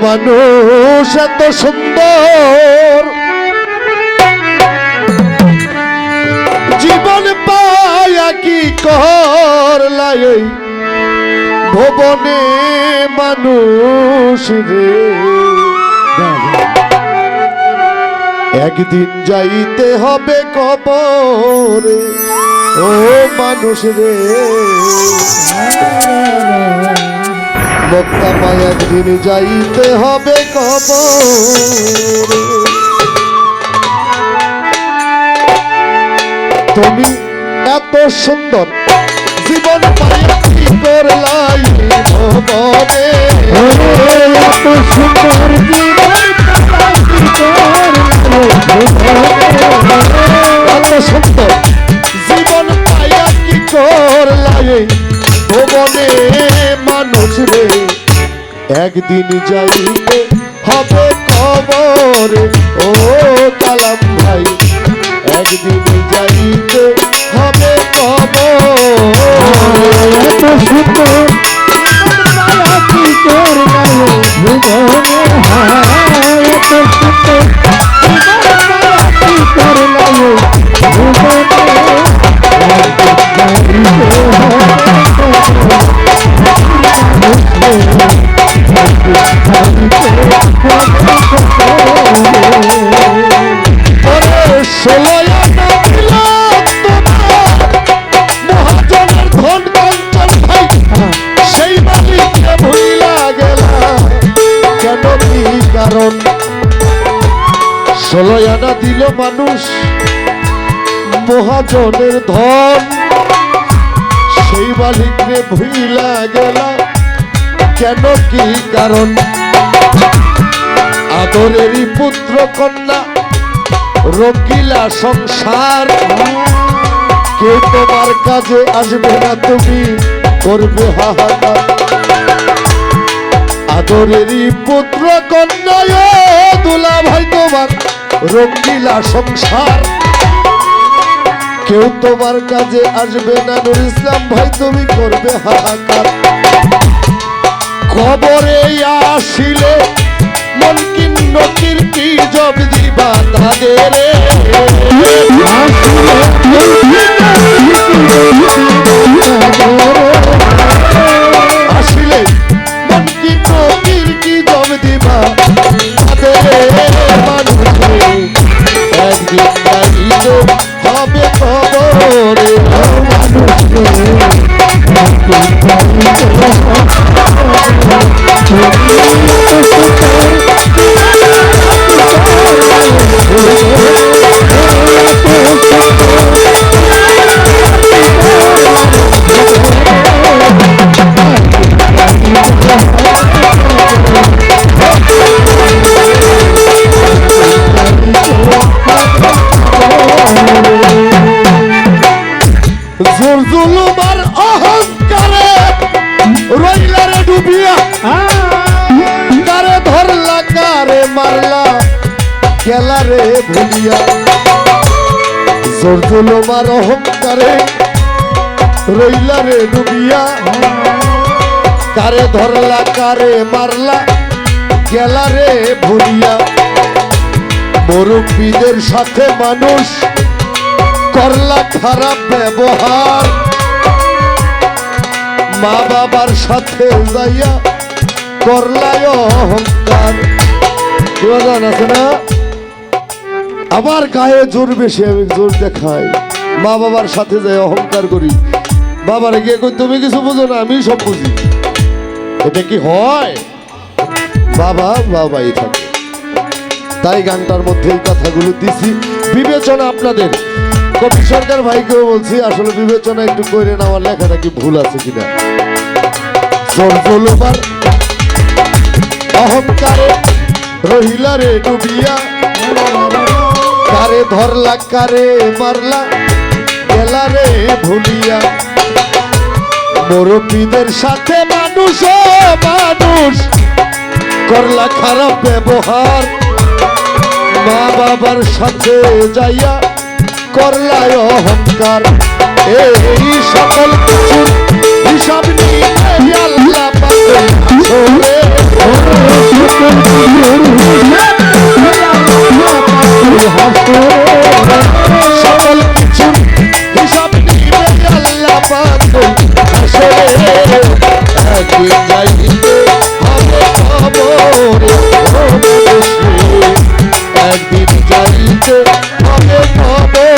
মানুষ এত সুন্দর জীবন পায়া কি করলাই ভুবনে মানুষ রে একদিন যাইতে হবে কবরে ও মানুষ রে মোক্তামায় একদিন যাইতে হবে কবরে তুমি এত সুন্দর জীবন পাইয়া কি করলাই ভুবনে এত সুন্দর জীবন এত সুন্দর জীবন পাইয়া কি করলাই ভুবনে মানুষ রে একদিন যাইতে হবে কবরে ও কালাম ভাই একদিন যাইতে হবে কবরে এত সুন্দর কি করলাই ভুবনে এত সুন্দর কি করলাই ষোলো আনা দিল মানুষ মহাজনের ধন সেই মালিকরে ভুইলা গেলা কেন কি কারণ আদরেরই পুত্র কন্যা রঙ্গিলা সংসার কেউ তোমার কাজে আসবে না তুমি করবে হাহাকার আদরেরই পুত্র কন্যা দুলা ভাই তোমার রঙ্গিলা সংসার কেউ তোমার কাজে আসবে না নুর ইসলাম ভাই তুমি করবে হাহাকার কবরে আসিলে মনকিন নকির কি জব দিবা তাদের আসিলে মনকিন নকির কি জব দিবা তাদের মানুষ একদিন যাইতে হবে কবরে জুলুমার অহংকারে রইলারে ডুবিয়া কারে ধরলা কারে মারলা গেলারে ভুলিয়া জুলুমার অহংকারে রইলারে ডুবিয়া কারে ধরলা কারে মারলা গেলারে ভুলিয়া মুরব্বীদের সাথে মানুষ করলা খারাপ ব্যবহার মা বাবার সাথে যাইয়া করলাই অহংকার জান আছে না আমার গায়ে জোর বেশি আমি জোর দেখাই মা বাবার সাথে যাই অহংকার করি বাবার গিয়ে কই তুমি কিছু বুঝো না আমি সব বুঝি এটা কি হয় বাবা বাবাই থাকে তাই গানটার মধ্যে এই কথাগুলো দিছি বিবেচনা আপনাদের কবি সরকার ভাইকেও বলছি আসলে বিবেচনা একটু করে না আমার লেখাটা কি ভুল আছে কিনা জলজলবার অহংকারে রহিলা রে ডুবিয়া কারে ধরলা কারে মারলা গেলা রে ভুলিয়া মুরব্বীদের সাথে মানুষ মানুষ করলা খারাপ ব্যবহার মা বাবার সাথে যাইয়া করলায় অহংকার এই সকল কিছুর হিসাব নিয়ে আল্লাহ পাকে সকল কিছু হিসাব নিবে আল্লাহ পাক হাসরে একদিন যাইতে হবে খবরে ও মানুষ রে, একদিন যাইতে হবে খবরে।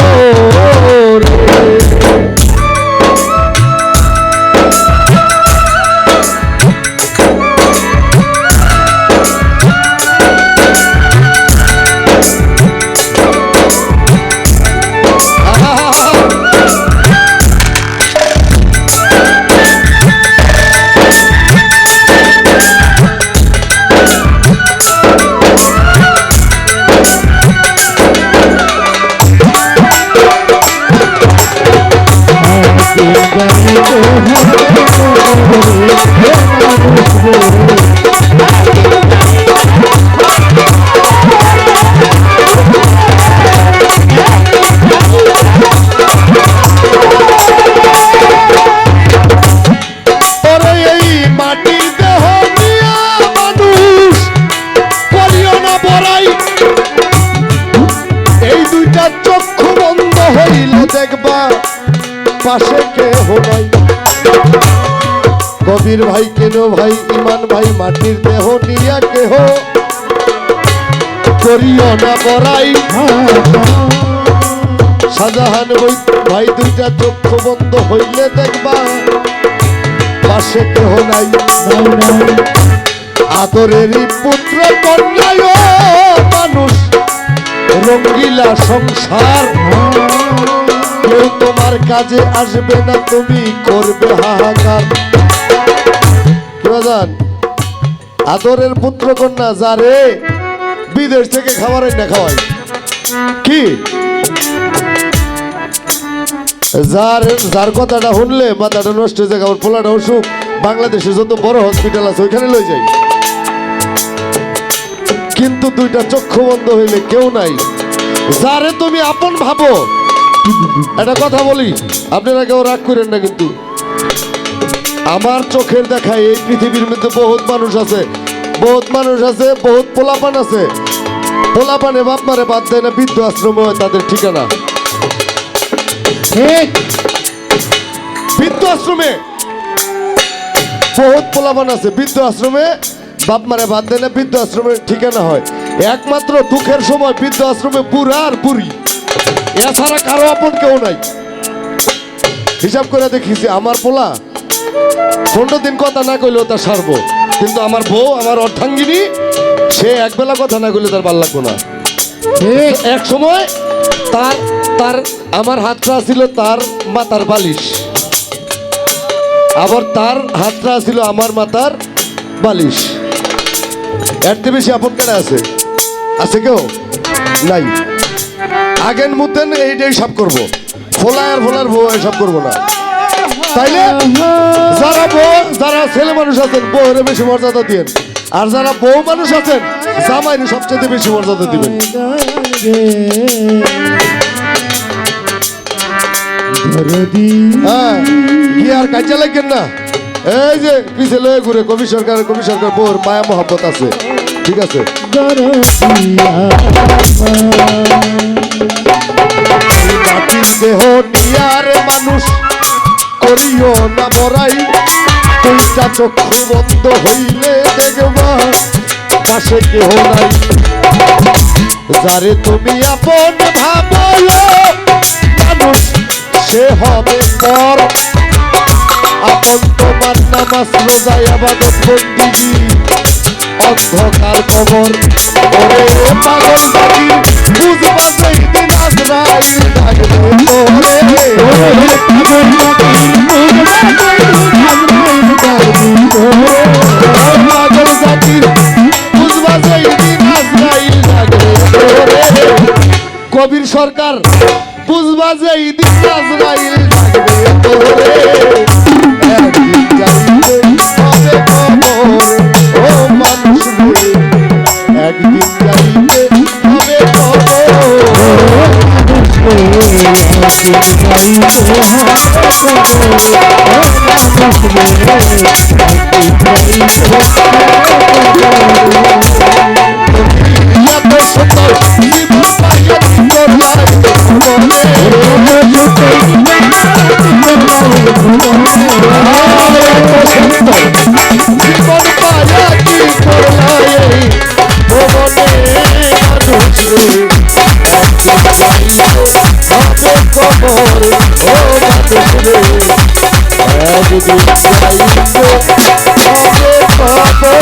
পাশে কেহ নাই, কবির ভাই কেন ভাই ইমান ভাই মাটির দেহ নিয়া কেহ করিও না বড়াই। শাহজাহান ভাই দুইটা চক্ষু বন্ধ হইলে দেখবা পাশে কেহ নাই। আদরেরই পুত্র কন্যায় মানুষ রঙ্গিলা সংসার, কেউ তোমার কাজে আসবে না, তুমি করবে হাহাকার। আদরের পুত্র কন্যা যারে বিদেশ থেকে খাবার না খাওয়াই কি, যার কথাটা শুনলে মাথাটা নষ্ট হয়ে যায়, আমার পোলাটা অসুখ, বাংলাদেশে যত বড় হসপিটাল আছে ওইখানে লই যাই, কিন্তু দুইটা চক্ষু বন্ধ হইলে কেউ নাই। যারে তুমি আপন ভাবো, একটা কথা বলি, আপনারা কেউ রাগ করেন না, কিন্তু আমার চোখের দেখা এই পৃথিবীর মধ্যে বহুত মানুষ আছে, বহুত পোলাপান আছে, পোলাপানে বাপ মারে বাদ দেয় না, বৃদ্ধ আশ্রম হয় তাদের ঠিকানা। বৃদ্ধ আশ্রমে বহুত পোলাপান আছে, বৃদ্ধ আশ্রমে বাপ মারে বাদ দেয় না, বৃদ্ধ আশ্রমের ঠিকানা হয়। একমাত্র দুঃখের সময় বৃদ্ধ আশ্রমে বুড়া আর বুড়ি, এছাড়া কারো আপন কেউ নাই। হিসাব করে দেখিছি, আমার পোলা 15 দিন কথা না কইলেও তার সারব, কিন্তু আমার বউ, আমার অর্ধাঙ্গিনী, সে একবেলা কথা না কইলে তার ভাল লাগবো না। এক সময় তার আমার হাতটা ছিল তার মাথার বালিশ, আবার তার হাতটা ছিল আমার মাথার বালিশ। এর চেয়ে বেশি আপন কেনা আছে কেউ নাই। আগের মুতেন এইটাই সব করবো, ফোলার বউ এসব করবো না। তাইলে যারা ছেলে মানুষ আছেন বউরে বেশি মর্যাদা দিবেন, আর যারা বউ মানুষ আছেন জামাইরে সবচেয়ে বেশি মর্যাদা দিবেন। হ্যাঁ, কি আর কাজে লাগেন না, এই যে পিছে লয়ে ঘুরে কবি সরকার বউর মায়া মহব্বত আছে, ঠিক আছে। দেহ নিয়ার মানুষ করিও না বড়াই, দুইটা চক্ষু বন্ধ হইলে দেখবা পাশে কেহ নাই। যারে তুমি আপন ভাবো মানুষ সে হবে পর, আপন তোমার নামাজ রোজা ইবাদত বন্দেগী অন্ধকার কবর। ওরে পাগল জাতি বুঝবা যেই দিন আজরাইল ডাকবে তোরে, পাগল জাতি বুঝবা যেই দিন আজরাইল ডাকবে তোরে। কবির সরকার বুঝবা যেই দিন আজরাইল ডাকবে তোরে, একদিন যাইতে হবে কবরে ও মানুষ রে, একদিন যাইতে হবে কবরে। এত সুন্দর জীবন পাইয়া কি করলাই মনে জীবন পাইয়া কি করলাই ভুবনে মানুষ রে হবে খবর ও মানুষ রে একদিন যাইব হবে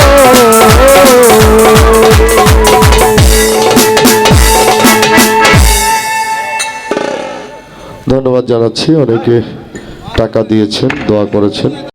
ধন্যবাদ জানাচ্ছি। অনেকে টাকা দিয়েছেন, দোয়া করেছেন।